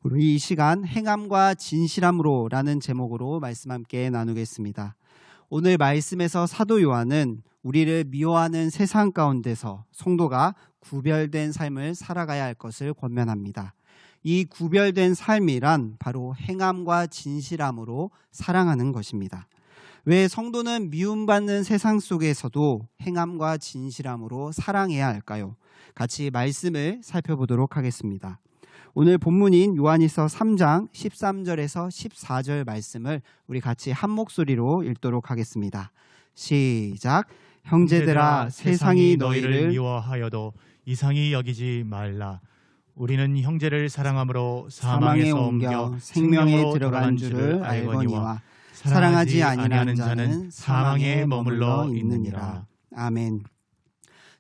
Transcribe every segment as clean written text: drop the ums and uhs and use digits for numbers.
우리 이 시간 행함과 진실함으로라는 제목으로 말씀 함께 나누겠습니다. 오늘 말씀에서 사도 요한은 우리를 미워하는 세상 가운데서 성도가 구별된 삶을 살아가야 할 것을 권면합니다. 이 구별된 삶이란 바로 행함과 진실함으로 사랑하는 것입니다. 왜 성도는 미움받는 세상 속에서도 행함과 진실함으로 사랑해야 할까요? 같이 말씀을 살펴보도록 하겠습니다. 오늘 본문인 요한일서 3장 13절에서 14절 말씀을 우리 같이 한 목소리로 읽도록 하겠습니다. 시작. 형제들아, 세상이 너희를 미워하여도 이상히 여기지 말라. 우리는 형제를 사랑함으로 사망에서 옮겨 생명에 들어간 줄을 알거니와 사랑하지 아니하는 자는 사망에 머물러 있느니라. 아멘.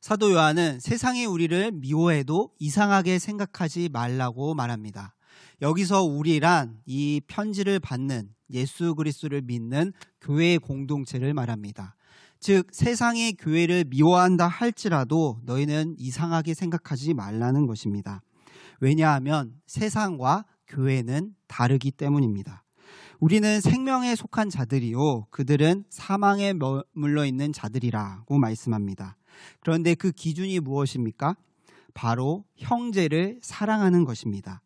사도 요한은 세상이 우리를 미워해도 이상하게 생각하지 말라고 말합니다. 여기서 우리란 이 편지를 받는 예수 그리스도를 믿는 교회의 공동체를 말합니다. 즉 세상이 교회를 미워한다 할지라도 너희는 이상하게 생각하지 말라는 것입니다. 왜냐하면 세상과 교회는 다르기 때문입니다. 우리는 생명에 속한 자들이요 그들은 사망에 머물러 있는 자들이라고 말씀합니다. 그런데 그 기준이 무엇입니까? 바로 형제를 사랑하는 것입니다.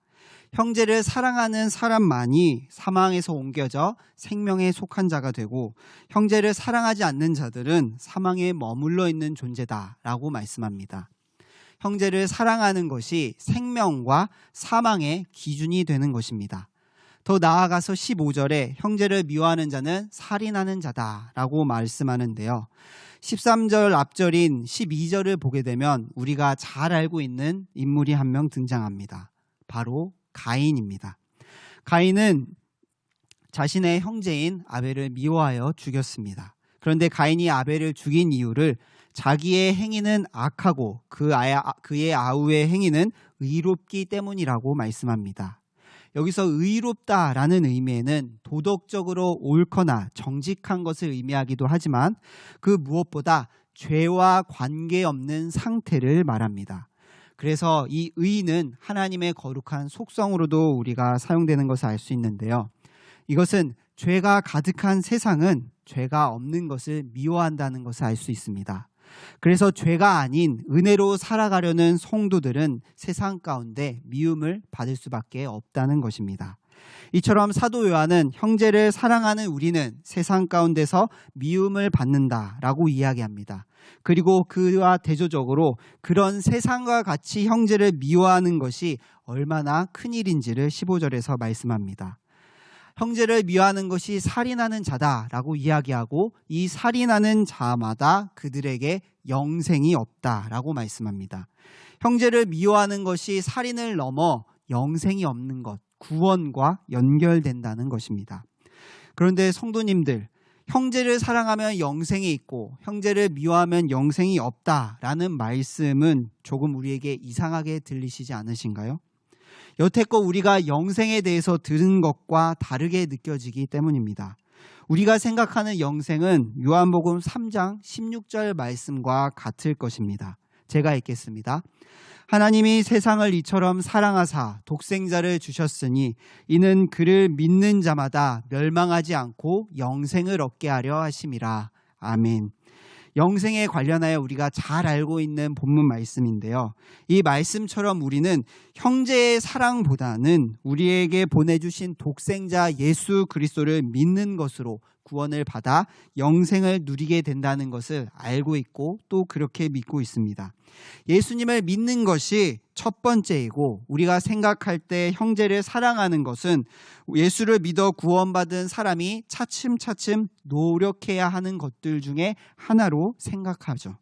형제를 사랑하는 사람만이 사망에서 옮겨져 생명에 속한 자가 되고 형제를 사랑하지 않는 자들은 사망에 머물러 있는 존재다라고 말씀합니다. 형제를 사랑하는 것이 생명과 사망의 기준이 되는 것입니다. 더 나아가서 15절에 형제를 미워하는 자는 살인하는 자다라고 말씀하는데요. 13절 앞절인 12절을 보게 되면 우리가 잘 알고 있는 인물이 한 명 등장합니다. 바로 가인입니다. 가인은 자신의 형제인 아벨을 미워하여 죽였습니다. 그런데 가인이 아벨을 죽인 이유를 자기의 행위는 악하고 그의 아우의 행위는 의롭기 때문이라고 말씀합니다. 여기서 의롭다라는 의미에는 도덕적으로 옳거나 정직한 것을 의미하기도 하지만 그 무엇보다 죄와 관계없는 상태를 말합니다. 그래서 이 의는 하나님의 거룩한 속성으로도 우리가 사용되는 것을 알 수 있는데요. 이것은 죄가 가득한 세상은 죄가 없는 것을 미워한다는 것을 알 수 있습니다. 그래서 죄가 아닌 은혜로 살아가려는 성도들은 세상 가운데 미움을 받을 수밖에 없다는 것입니다. 이처럼 사도 요한은 형제를 사랑하는 우리는 세상 가운데서 미움을 받는다라고 이야기합니다. 그리고 그와 대조적으로 그런 세상과 같이 형제를 미워하는 것이 얼마나 큰일인지를 15절에서 말씀합니다. 형제를 미워하는 것이 살인하는 자다라고 이야기하고 이 살인하는 자마다 그들에게 영생이 없다라고 말씀합니다. 형제를 미워하는 것이 살인을 넘어 영생이 없는 것, 구원과 연결된다는 것입니다. 그런데 성도님들, 형제를 사랑하면 영생이 있고 형제를 미워하면 영생이 없다라는 말씀은 조금 우리에게 이상하게 들리시지 않으신가요? 여태껏 우리가 영생에 대해서 들은 것과 다르게 느껴지기 때문입니다. 우리가 생각하는 영생은 요한복음 3장 16절 말씀과 같을 것입니다. 제가 읽겠습니다. 하나님이 세상을 이처럼 사랑하사 독생자를 주셨으니 이는 그를 믿는 자마다 멸망하지 않고 영생을 얻게 하려 하심이라. 아멘. 영생에 관련하여 우리가 잘 알고 있는 본문 말씀인데요. 이 말씀처럼 우리는 형제의 사랑보다는 우리에게 보내주신 독생자 예수 그리스도를 믿는 것으로 구원을 받아 영생을 누리게 된다는 것을 알고 있고 또 그렇게 믿고 있습니다. 예수님을 믿는 것이 첫 번째이고 우리가 생각할 때 형제를 사랑하는 것은 예수를 믿어 구원받은 사람이 차츰차츰 노력해야 하는 것들 중에 하나로 생각하죠.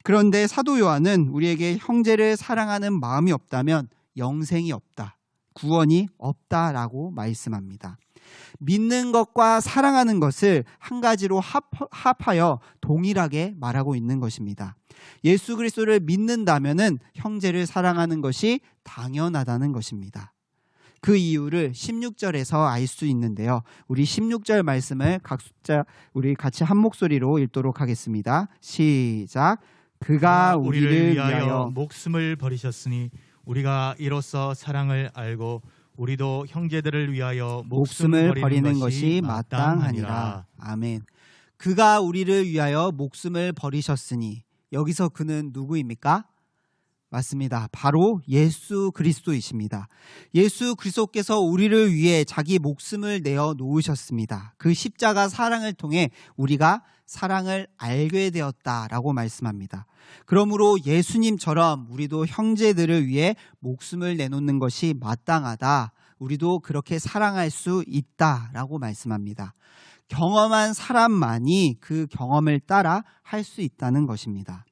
그런데 사도 요한은 우리에게 형제를 사랑하는 마음이 없다면 영생이 없다, 구원이 없다라고 말씀합니다. 믿는 것과 사랑하는 것을 한 가지로 합하여 동일하게 말하고 있는 것입니다. 예수 그리스도를 믿는다면은 형제를 사랑하는 것이 당연하다는 것입니다. 그 이유를 16절에서 알 수 있는데요. 우리 16절 말씀을 각자 우리 같이 한 목소리로 읽도록 하겠습니다. 시작. 그가 우리를 위하여 목숨을 버리셨으니 우리가 이로써 사랑을 알고 우리도 형제들을 위하여 목숨을 버리는 것이 마땅하니라. 아멘. 그가 우리를 위하여 목숨을 버리셨으니, 여기서 그는 누구입니까? 맞습니다. 바로 예수 그리스도이십니다. 예수 그리스도께서 우리를 위해 자기 목숨을 내어 놓으셨습니다. 그 십자가 사랑을 통해 우리가 사랑을 알게 되었다라고 말씀합니다. 그러므로 예수님처럼 우리도 형제들을 위해 목숨을 내놓는 것이 마땅하다. 우리도 그렇게 사랑할 수 있다라고 말씀합니다. 경험한 사람만이 그 경험을 따라 할 수 있다는 것입니다.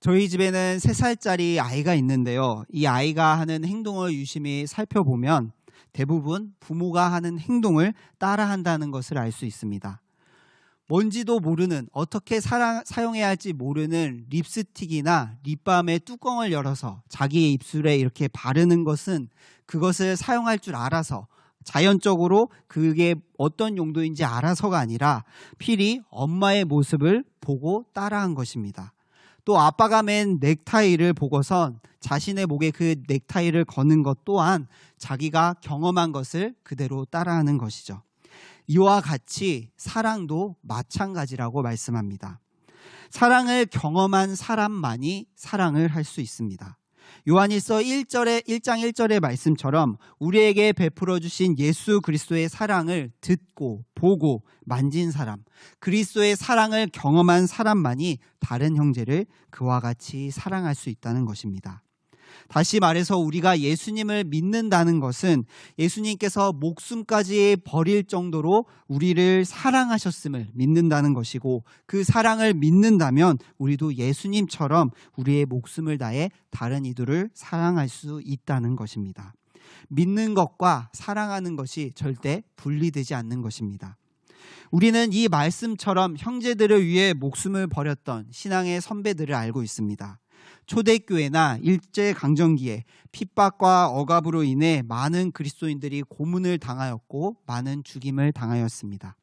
저희 집에는 3살짜리 아이가 있는데요. 이 아이가 하는 행동을 유심히 살펴보면 대부분 부모가 하는 행동을 따라한다는 것을 알 수 있습니다. 뭔지도 모르는, 어떻게 사용해야 할지 모르는 립스틱이나 립밤의 뚜껑을 열어서 자기의 입술에 이렇게 바르는 것은 그것을 사용할 줄 알아서, 자연적으로 그게 어떤 용도인지 알아서가 아니라 필히 엄마의 모습을 보고 따라한 것입니다. 또 아빠가 맨 넥타이를 보고선 자신의 목에 그 넥타이를 거는 것 또한 자기가 경험한 것을 그대로 따라하는 것이죠. 이와 같이 사랑도 마찬가지라고 말씀합니다. 사랑을 경험한 사람만이 사랑을 할 수 있습니다. 요한일서 1장 1절의 말씀처럼 우리에게 베풀어 주신 예수 그리스도의 사랑을 듣고 보고 만진 사람, 그리스도의 사랑을 경험한 사람만이 다른 형제를 그와 같이 사랑할 수 있다는 것입니다. 다시 말해서 우리가 예수님을 믿는다는 것은 예수님께서 목숨까지 버릴 정도로 우리를 사랑하셨음을 믿는다는 것이고, 그 사랑을 믿는다면 우리도 예수님처럼 우리의 목숨을 다해 다른 이들을 사랑할 수 있다는 것입니다. 믿는 것과 사랑하는 것이 절대 분리되지 않는 것입니다. 우리는 이 말씀처럼 형제들을 위해 목숨을 버렸던 신앙의 선배들을 알고 있습니다. 초대교회나 일제강점기에 핍박과 억압으로 인해 많은 그리스도인들이 고문을 당하였고 많은 죽임을 당하였습니다.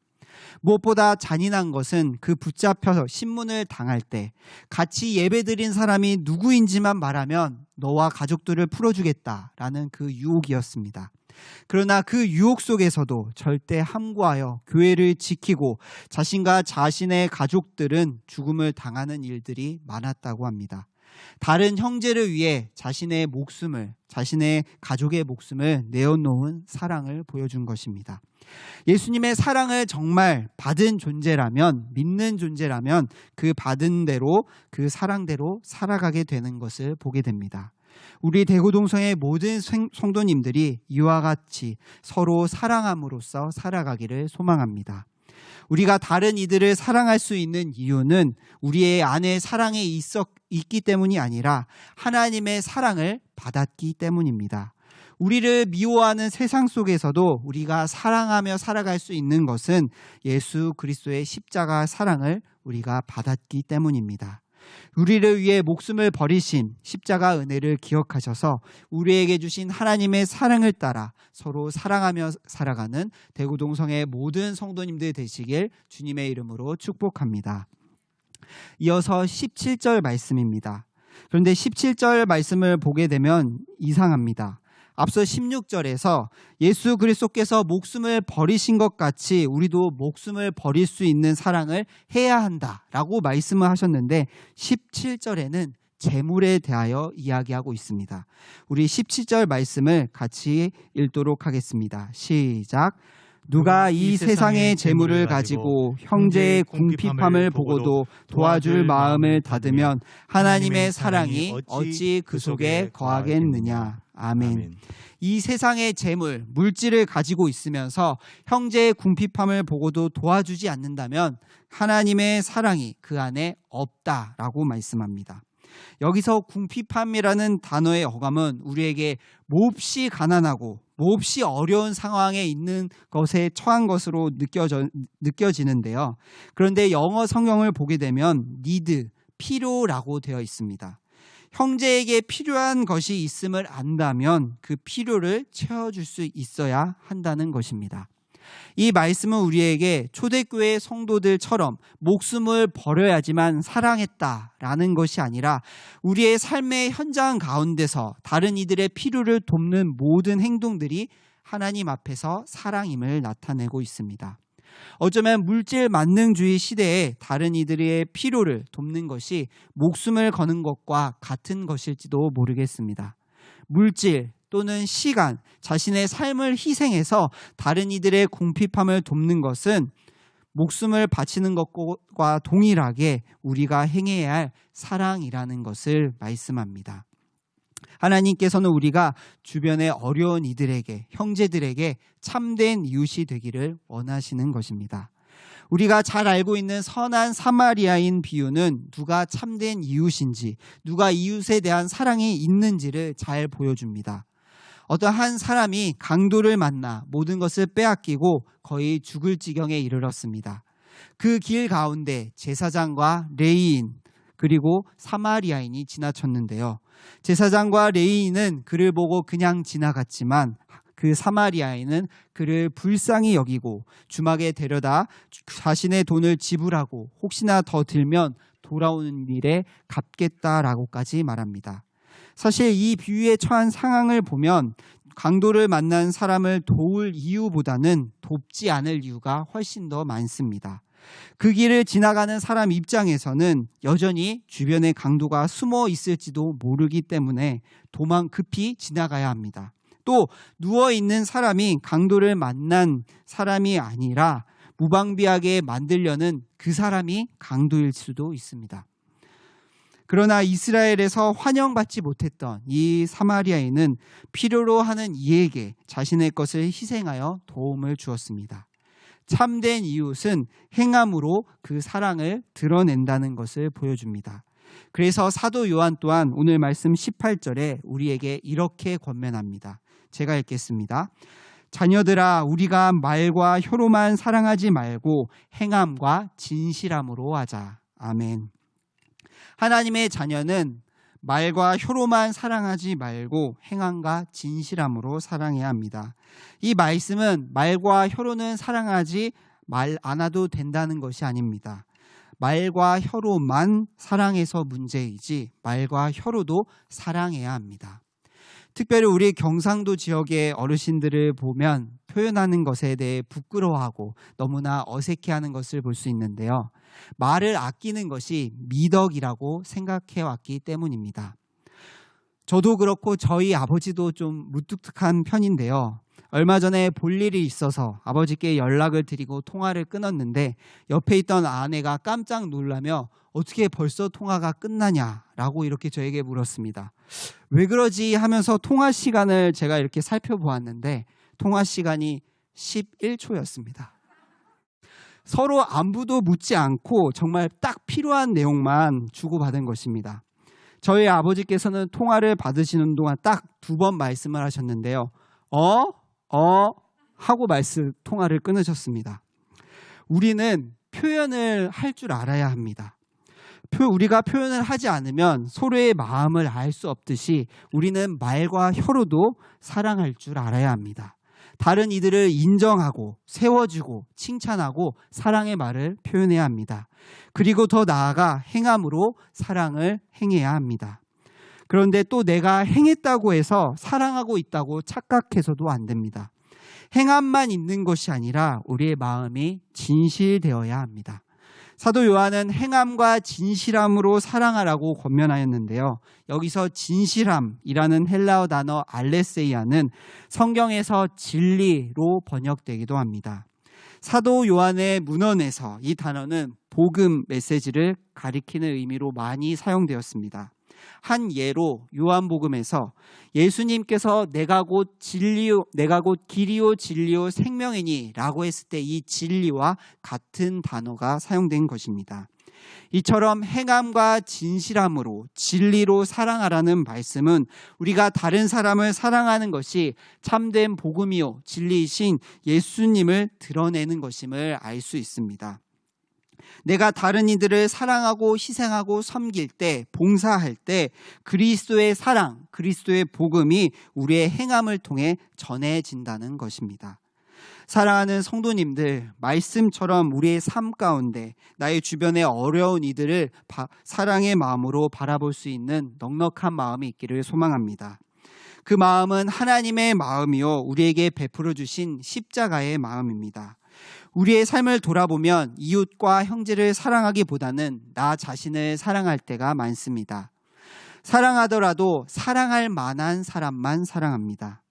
무엇보다 잔인한 것은 그 붙잡혀서 신문을 당할 때 같이 예배드린 사람이 누구인지만 말하면 너와 가족들을 풀어주겠다라는 그 유혹이었습니다. 그러나 그 유혹 속에서도 절대 함구하여 교회를 지키고 자신과 자신의 가족들은 죽음을 당하는 일들이 많았다고 합니다. 다른 형제를 위해 자신의 목숨을, 자신의 가족의 목숨을 내어놓은 사랑을 보여준 것입니다. 예수님의 사랑을 정말 받은 존재라면, 믿는 존재라면 그 받은 대로, 그 사랑대로 살아가게 되는 것을 보게 됩니다. 우리 대구동성의 모든 성도님들이 이와 같이 서로 사랑함으로써 살아가기를 소망합니다. 우리가 다른 이들을 사랑할 수 있는 이유는 우리의 안에 사랑이 있기 때문이 아니라 하나님의 사랑을 받았기 때문입니다. 우리를 미워하는 세상 속에서도 우리가 사랑하며 살아갈 수 있는 것은 예수 그리스도의 십자가 사랑을 우리가 받았기 때문입니다. 우리를 위해 목숨을 버리신 십자가 은혜를 기억하셔서 우리에게 주신 하나님의 사랑을 따라 서로 사랑하며 살아가는 대구동성의 모든 성도님들 되시길 주님의 이름으로 축복합니다. 이어서 17절 말씀입니다. 그런데 17절 말씀을 보게 되면 이상합니다. 앞서 16절에서 예수 그리스도께서 목숨을 버리신 것 같이 우리도 목숨을 버릴 수 있는 사랑을 해야 한다라고 말씀을 하셨는데 17절에는 재물에 대하여 이야기하고 있습니다. 우리 17절 말씀을 같이 읽도록 하겠습니다. 시작. 누가 이 세상의 재물을 가지고 형제의 궁핍함을 보고도 도와줄 마음을 닫으면 하나님의 사랑이 어찌 그 속에 거하겠느냐. 아멘. 이 세상의 재물, 물질을 가지고 있으면서 형제의 궁핍함을 보고도 도와주지 않는다면 하나님의 사랑이 그 안에 없다라고 말씀합니다. 여기서 궁핍함이라는 단어의 어감은 우리에게 몹시 가난하고 몹시 어려운 상황에 있는 것에 처한 것으로 느껴지는데요. 그런데 영어 성경을 보게 되면 need, 필요라고 되어 있습니다. 형제에게 필요한 것이 있음을 안다면 그 필요를 채워줄 수 있어야 한다는 것입니다. 이 말씀은 우리에게 초대교회 성도들처럼 목숨을 버려야지만 사랑했다라는 것이 아니라 우리의 삶의 현장 가운데서 다른 이들의 필요를 돕는 모든 행동들이 하나님 앞에서 사랑임을 나타내고 있습니다. 어쩌면 물질 만능주의 시대에 다른 이들의 필요를 돕는 것이 목숨을 거는 것과 같은 것일지도 모르겠습니다. 물질 또는 시간, 자신의 삶을 희생해서 다른 이들의 궁핍함을 돕는 것은 목숨을 바치는 것과 동일하게 우리가 행해야 할 사랑이라는 것을 말씀합니다. 하나님께서는 우리가 주변의 어려운 이들에게, 형제들에게 참된 이웃이 되기를 원하시는 것입니다. 우리가 잘 알고 있는 선한 사마리아인 비유는 누가 참된 이웃인지, 누가 이웃에 대한 사랑이 있는지를 잘 보여줍니다. 어떤 한 사람이 강도를 만나 모든 것을 빼앗기고 거의 죽을 지경에 이르렀습니다. 그 길 가운데 제사장과 레위인 그리고 사마리아인이 지나쳤는데요. 제사장과 레위인은 그를 보고 그냥 지나갔지만 그 사마리아인은 그를 불쌍히 여기고 주막에 데려다 자신의 돈을 지불하고 혹시나 더 들면 돌아오는 일에 갚겠다라고까지 말합니다. 사실 이 비유에 처한 상황을 보면 강도를 만난 사람을 도울 이유보다는 돕지 않을 이유가 훨씬 더 많습니다. 그 길을 지나가는 사람 입장에서는 여전히 주변에 강도가 숨어 있을지도 모르기 때문에 급히 지나가야 합니다. 또 누워있는 사람이 강도를 만난 사람이 아니라 무방비하게 만들려는 그 사람이 강도일 수도 있습니다. 그러나 이스라엘에서 환영받지 못했던 이 사마리아인은 필요로 하는 이에게 자신의 것을 희생하여 도움을 주었습니다. 참된 이웃은 행함으로 그 사랑을 드러낸다는 것을 보여줍니다. 그래서 사도 요한 또한 오늘 말씀 18절에 우리에게 이렇게 권면합니다. 제가 읽겠습니다. 자녀들아, 우리가 말과 혀로만 사랑하지 말고 행함과 진실함으로 하자. 아멘. 하나님의 자녀는 말과 혀로만 사랑하지 말고 행함과 진실함으로 사랑해야 합니다. 이 말씀은 말과 혀로는 사랑하지 말 않아도 된다는 것이 아닙니다. 말과 혀로만 사랑해서 문제이지 말과 혀로도 사랑해야 합니다. 특별히 우리 경상도 지역의 어르신들을 보면 표현하는 것에 대해 부끄러워하고 너무나 어색해하는 것을 볼 수 있는데요. 말을 아끼는 것이 미덕이라고 생각해 왔기 때문입니다. 저도 그렇고 저희 아버지도 좀 무뚝뚝한 편인데요. 얼마 전에 볼 일이 있어서 아버지께 연락을 드리고 통화를 끊었는데 옆에 있던 아내가 깜짝 놀라며 어떻게 벌써 통화가 끝나냐라고 이렇게 저에게 물었습니다. 왜 그러지 하면서 통화 시간을 제가 이렇게 살펴보았는데 통화 시간이 11초였습니다. 서로 안부도 묻지 않고 정말 딱 필요한 내용만 주고받은 것입니다. 저희 아버지께서는 통화를 받으시는 동안 딱 2번 말씀을 하셨는데요. 하고 통화를 끊으셨습니다. 우리는 표현을 할 줄 알아야 합니다. 우리가 표현을 하지 않으면 서로의 마음을 알 수 없듯이 우리는 말과 혀로도 사랑할 줄 알아야 합니다. 다른 이들을 인정하고 세워주고 칭찬하고 사랑의 말을 표현해야 합니다. 그리고 더 나아가 행함으로 사랑을 행해야 합니다. 그런데 또 내가 행했다고 해서 사랑하고 있다고 착각해서도 안 됩니다. 행함만 있는 것이 아니라 우리의 마음이 진실되어야 합니다. 사도 요한은 행함과 진실함으로 사랑하라고 권면하였는데요. 여기서 진실함이라는 헬라어 단어 알레세이아는 성경에서 진리로 번역되기도 합니다. 사도 요한의 문헌에서 이 단어는 복음 메시지를 가리키는 의미로 많이 사용되었습니다. 한 예로 요한복음에서 예수님께서 내가 곧 길이요 진리요 생명이니 라고 했을 때 이 진리와 같은 단어가 사용된 것입니다. 이처럼 행함과 진실함으로 진리로 사랑하라는 말씀은 우리가 다른 사람을 사랑하는 것이 참된 복음이요 진리이신 예수님을 드러내는 것임을 알 수 있습니다. 내가 다른 이들을 사랑하고 희생하고 섬길 때, 봉사할 때 그리스도의 사랑, 그리스도의 복음이 우리의 행함을 통해 전해진다는 것입니다. 사랑하는 성도님들, 말씀처럼 우리의 삶 가운데 나의 주변의 어려운 이들을 사랑의 마음으로 바라볼 수 있는 넉넉한 마음이 있기를 소망합니다. 그 마음은 하나님의 마음이요, 우리에게 베풀어 주신 십자가의 마음입니다. 우리의 삶을 돌아보면 이웃과 형제를 사랑하기보다는 나 자신을 사랑할 때가 많습니다. 사랑하더라도 사랑할 만한 사람만 사랑합니다.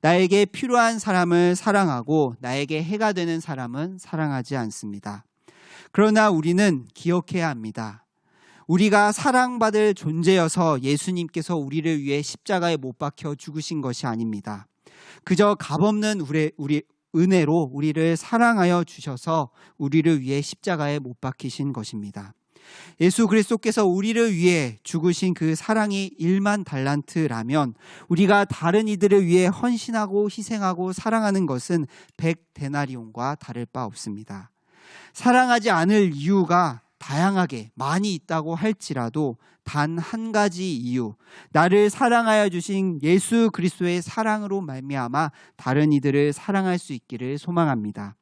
나에게 필요한 사람을 사랑하고 나에게 해가 되는 사람은 사랑하지 않습니다. 그러나 우리는 기억해야 합니다. 우리가 사랑받을 존재여서 예수님께서 우리를 위해 십자가에 못 박혀 죽으신 것이 아닙니다. 그저 값없는 우리 은혜로 우리를 사랑하여 주셔서 우리를 위해 십자가에 못 박히신 것입니다. 예수 그리스도께서 우리를 위해 죽으신 그 사랑이 1만 달란트라면 우리가 다른 이들을 위해 헌신하고 희생하고 사랑하는 것은 100데나리온과 다를 바 없습니다. 사랑하지 않을 이유가 다양하게 많이 있다고 할지라도 단 한 가지 이유, 나를 사랑하여 주신 예수 그리스도의 사랑으로 말미암아 다른 이들을 사랑할 수 있기를 소망합니다.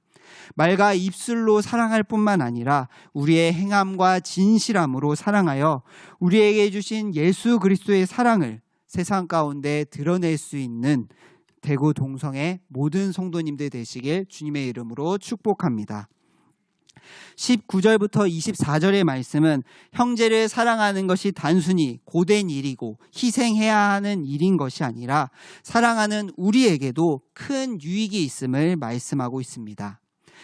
말과 입술로 사랑할 뿐만 아니라 우리의 행함과 진실함으로 사랑하여 우리에게 주신 예수 그리스도의 사랑을 세상 가운데 드러낼 수 있는 대구 동성의 모든 성도님들 되시길 주님의 이름으로 축복합니다. 19절부터 24절의 말씀은 형제를 사랑하는 것이 단순히 고된 일이고 희생해야 하는 일인 것이 아니라 사랑하는 우리에게도 큰 유익이 있음을 말씀하고 있습니다.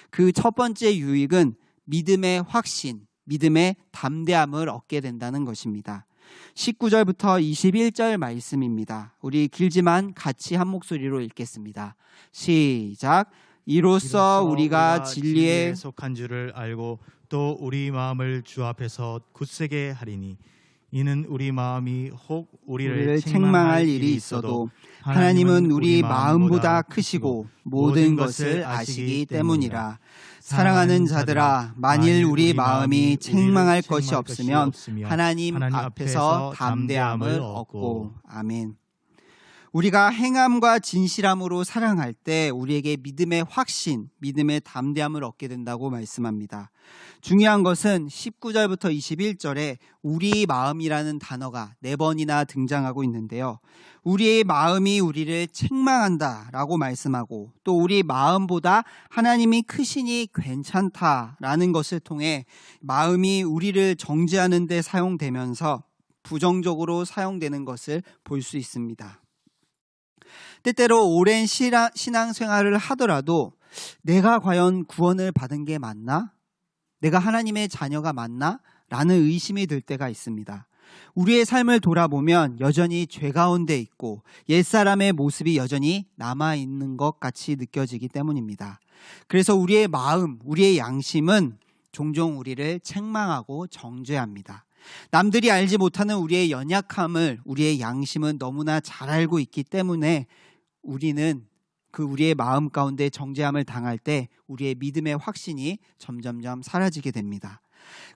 그 첫 번째 유익은 믿음의 확신, 믿음의 담대함을 얻게 된다는 것입니다. 19절부터 21절 말씀입니다. 우리 길지만 같이 한 목소리로 읽겠습니다. 시작. 이로써 우리가 진리에 속한 줄을 알고 또 우리 마음을 주 앞에서 굳세게 하리니 이는 우리 마음이 혹 우리를 책망할 일이 있어도 하나님은 우리 마음보다 크시고 모든 것을 아시기 때문이라. 사랑하는 자들아, 만일 우리 마음이 책망할 것이 없으면 하나님 앞에서 담대함을 얻고. 아멘. 우리가 행함과 진실함으로 사랑할 때 우리에게 믿음의 확신, 믿음의 담대함을 얻게 된다고 말씀합니다. 중요한 것은 19절부터 21절에 우리 마음이라는 단어가 4번이나 등장하고 있는데요. 우리의 마음이 우리를 책망한다라고 말씀하고 또 우리 마음보다 하나님이 크시니 괜찮다라는 것을 통해 마음이 우리를 정죄하는 데 사용되면서 부정적으로 사용되는 것을 볼 수 있습니다. 때때로 오랜 신앙생활을 하더라도 내가 과연 구원을 받은 게 맞나? 내가 하나님의 자녀가 맞나? 라는 의심이 들 때가 있습니다. 우리의 삶을 돌아보면 여전히 죄 가운데 있고 옛사람의 모습이 여전히 남아있는 것 같이 느껴지기 때문입니다. 그래서 우리의 마음, 우리의 양심은 종종 우리를 책망하고 정죄합니다. 남들이 알지 못하는 우리의 연약함을 우리의 양심은 너무나 잘 알고 있기 때문에 우리는 우리의 마음 가운데 정죄함을 당할 때 우리의 믿음의 확신이 점점점 사라지게 됩니다.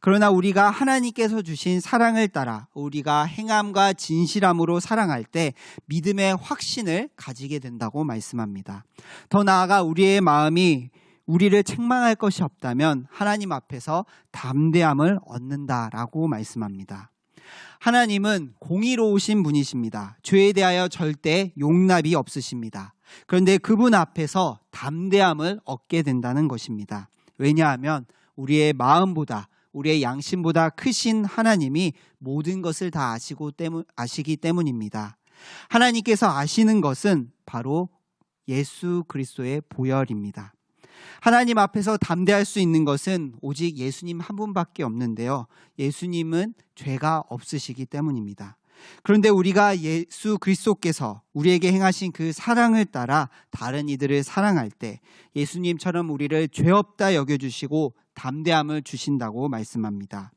그러나 우리가 하나님께서 주신 사랑을 따라 우리가 행함과 진실함으로 사랑할 때 믿음의 확신을 가지게 된다고 말씀합니다. 더 나아가 우리의 마음이 우리를 책망할 것이 없다면 하나님 앞에서 담대함을 얻는다라고 말씀합니다. 하나님은 공의로우신 분이십니다. 죄에 대하여 절대 용납이 없으십니다. 그런데 그분 앞에서 담대함을 얻게 된다는 것입니다. 왜냐하면 우리의 마음보다 우리의 양심보다 크신 하나님이 모든 것을 다 아시기 때문입니다. 하나님께서 아시는 것은 바로 예수 그리스도의 보혈입니다. 하나님 앞에서 담대할 수 있는 것은 오직 예수님 한 분밖에 없는데요. 예수님은 죄가 없으시기 때문입니다. 그런데 우리가 예수 그리스도께서 우리에게 행하신 그 사랑을 따라 다른 이들을 사랑할 때 예수님처럼 우리를 죄 없다 여겨주시고 담대함을 주신다고 말씀합니다.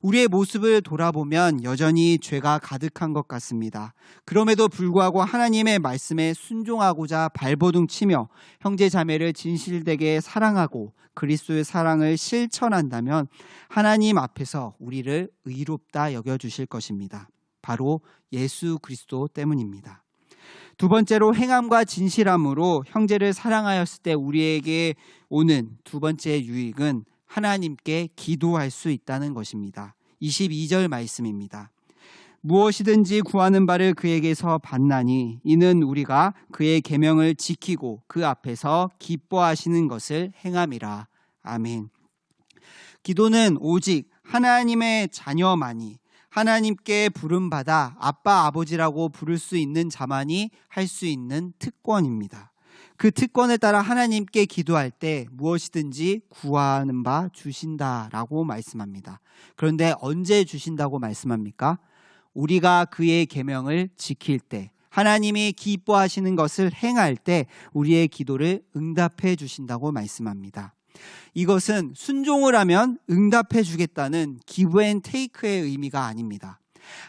우리의 모습을 돌아보면 여전히 죄가 가득한 것 같습니다. 그럼에도 불구하고 하나님의 말씀에 순종하고자 발버둥치며 형제 자매를 진실되게 사랑하고 그리스도의 사랑을 실천한다면 하나님 앞에서 우리를 의롭다 여겨주실 것입니다. 바로 예수 그리스도 때문입니다. 두 번째로 행함과 진실함으로 형제를 사랑하였을 때 우리에게 오는 두 번째 유익은 하나님께 기도할 수 있다는 것입니다. 22절 말씀입니다. 무엇이든지 구하는 바를 그에게서 받나니 이는 우리가 그의 계명을 지키고 그 앞에서 기뻐하시는 것을 행함이라. 아멘. 기도는 오직 하나님의 자녀만이, 하나님께 부름받아 아빠 아버지라고 부를 수 있는 자만이 할 수 있는 특권입니다. 그 특권에 따라 하나님께 기도할 때 무엇이든지 구하는 바 주신다라고 말씀합니다. 그런데 언제 주신다고 말씀합니까? 우리가 그의 계명을 지킬 때, 하나님이 기뻐하시는 것을 행할 때 우리의 기도를 응답해 주신다고 말씀합니다. 이것은 순종을 하면 응답해 주겠다는 기브 앤 테이크의 의미가 아닙니다.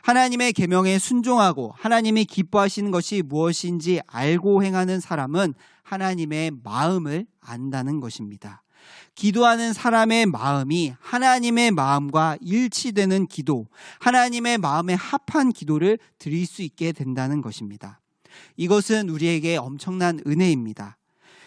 하나님의 계명에 순종하고 하나님이 기뻐하시는 것이 무엇인지 알고 행하는 사람은 하나님의 마음을 안다는 것입니다. 기도하는 사람의 마음이 하나님의 마음과 일치되는 기도, 하나님의 마음에 합한 기도를 드릴 수 있게 된다는 것입니다. 이것은 우리에게 엄청난 은혜입니다.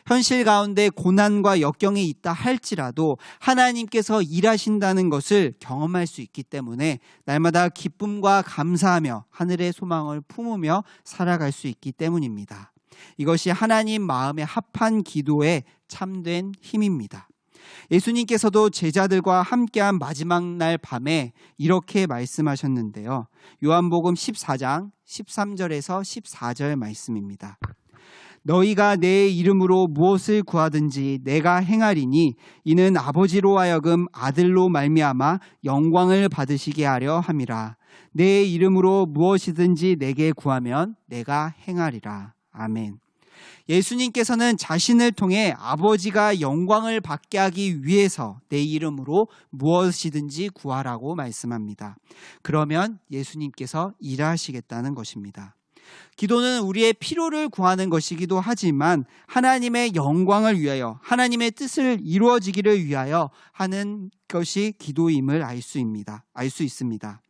현실 가운데 고난과 역경이 있다 할지라도 하나님께서 일하신다는 것을 경험할 수 있기 때문에 날마다 기쁨과 감사하며 하늘의 소망을 품으며 살아갈 수 있기 때문입니다. 이것이 하나님 마음에 합한 기도의 참된 힘입니다. 예수님께서도 제자들과 함께한 마지막 날 밤에 이렇게 말씀하셨는데요. 요한복음 14장 13절에서 14절 말씀입니다. 너희가 내 이름으로 무엇을 구하든지 내가 행하리니 이는 아버지로 하여금 아들로 말미암아 영광을 받으시게 하려 함이라. 내 이름으로 무엇이든지 내게 구하면 내가 행하리라. 아멘. 예수님께서는 자신을 통해 아버지가 영광을 받게 하기 위해서 내 이름으로 무엇이든지 구하라고 말씀합니다. 그러면 예수님께서 일하시겠다는 것입니다. 기도는 우리의 필요를 구하는 것이기도 하지만 하나님의 영광을 위하여, 하나님의 뜻을 이루어지기를 위하여 하는 것이 기도임을 알 수 있습니다.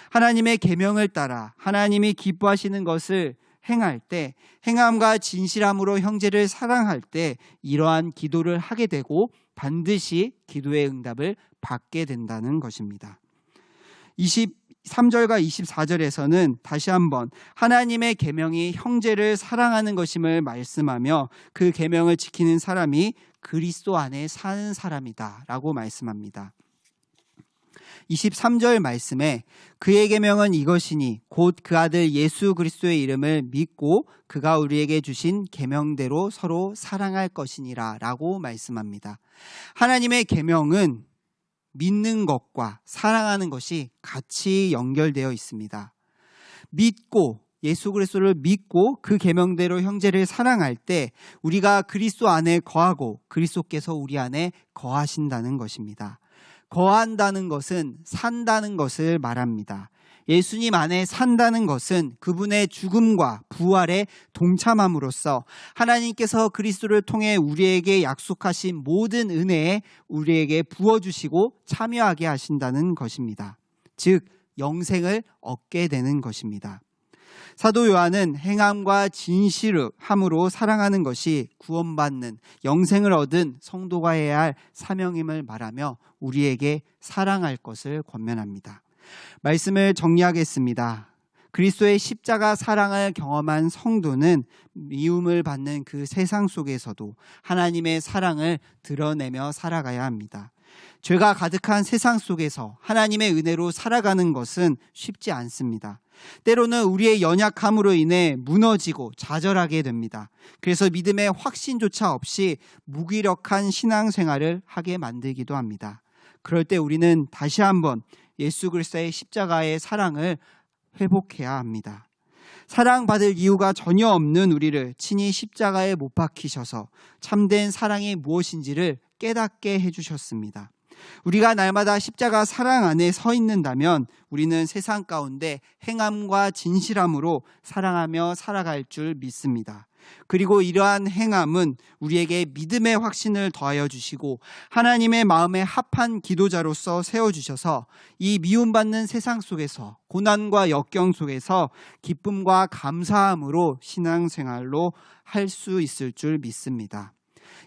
하나님의 계명을 따라 하나님이 기뻐하시는 것을 행할 때, 행함과 진실함으로 형제를 사랑할 때 이러한 기도를 하게 되고 반드시 기도의 응답을 받게 된다는 것입니다. 23절과 24절에서는 다시 한번 하나님의 계명이 형제를 사랑하는 것임을 말씀하며 그 계명을 지키는 사람이 그리스도 안에 사는 사람이다 라고 말씀합니다. 23절 말씀에 그의 계명은 이것이니 곧 그 아들 예수 그리스도의 이름을 믿고 그가 우리에게 주신 계명대로 서로 사랑할 것이니라 라고 말씀합니다. 하나님의 계명은 믿는 것과 사랑하는 것이 같이 연결되어 있습니다. 믿고 예수 그리스도를 믿고 그 계명대로 형제를 사랑할 때 우리가 그리스도 안에 거하고 그리스도께서 우리 안에 거하신다는 것입니다. 거한다는 것은 산다는 것을 말합니다. 예수님 안에 산다는 것은 그분의 죽음과 부활에 동참함으로써 하나님께서 그리스도를 통해 우리에게 약속하신 모든 은혜에 우리에게 부어주시고 참여하게 하신다는 것입니다. 즉 영생을 얻게 되는 것입니다. 사도 요한은 행함과 진실함으로 사랑하는 것이 구원받는 영생을 얻은 성도가 해야 할 사명임을 말하며 우리에게 사랑할 것을 권면합니다. 말씀을 정리하겠습니다. 그리스도의 십자가 사랑을 경험한 성도는 미움을 받는 그 세상 속에서도 하나님의 사랑을 드러내며 살아가야 합니다. 죄가 가득한 세상 속에서 하나님의 은혜로 살아가는 것은 쉽지 않습니다. 때로는 우리의 연약함으로 인해 무너지고 좌절하게 됩니다. 그래서 믿음의 확신조차 없이 무기력한 신앙생활을 하게 만들기도 합니다. 그럴 때 우리는 다시 한번 예수 그리스도의 십자가의 사랑을 회복해야 합니다. 사랑받을 이유가 전혀 없는 우리를 친히 십자가에 못 박히셔서 참된 사랑이 무엇인지를 깨닫게 해주셨습니다. 우리가 날마다 십자가 사랑 안에 서 있는다면 우리는 세상 가운데 행함과 진실함으로 사랑하며 살아갈 줄 믿습니다. 그리고 이러한 행함은 우리에게 믿음의 확신을 더하여 주시고 하나님의 마음에 합한 기도자로서 세워주셔서 이 미움받는 세상 속에서 고난과 역경 속에서 기쁨과 감사함으로 신앙생활로 할 수 있을 줄 믿습니다.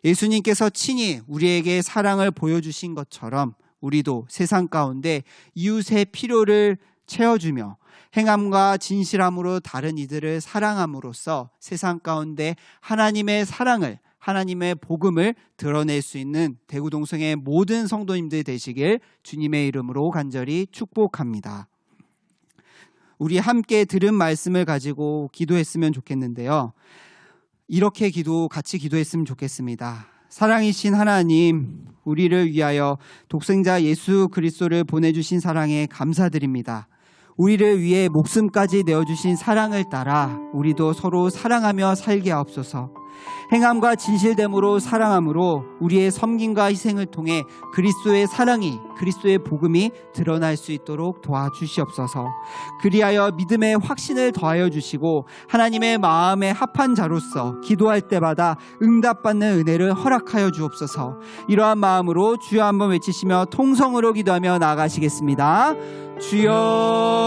예수님께서 친히 우리에게 사랑을 보여주신 것처럼 우리도 세상 가운데 이웃의 필요를 채워주며 행함과 진실함으로 다른 이들을 사랑함으로써 세상 가운데 하나님의 사랑을, 하나님의 복음을 드러낼 수 있는 대구동성의 모든 성도님들 되시길 주님의 이름으로 간절히 축복합니다. 우리 함께 들은 말씀을 가지고 기도했으면 좋겠는데요. 이렇게 같이 기도했으면 좋겠습니다. 사랑이신 하나님, 우리를 위하여 독생자 예수 그리스도를 보내주신 사랑에 감사드립니다. 우리를 위해 목숨까지 내어주신 사랑을 따라 우리도 서로 사랑하며 살게 하옵소서. 행함과 진실됨으로 사랑함으로 우리의 섬김과 희생을 통해 그리스도의 사랑이, 그리스도의 복음이 드러날 수 있도록 도와주시옵소서. 그리하여 믿음의 확신을 더하여 주시고 하나님의 마음에 합한 자로서 기도할 때마다 응답받는 은혜를 허락하여 주옵소서. 이러한 마음으로 주여 한번 외치시며 통성으로 기도하며 나아가시겠습니다. 주여.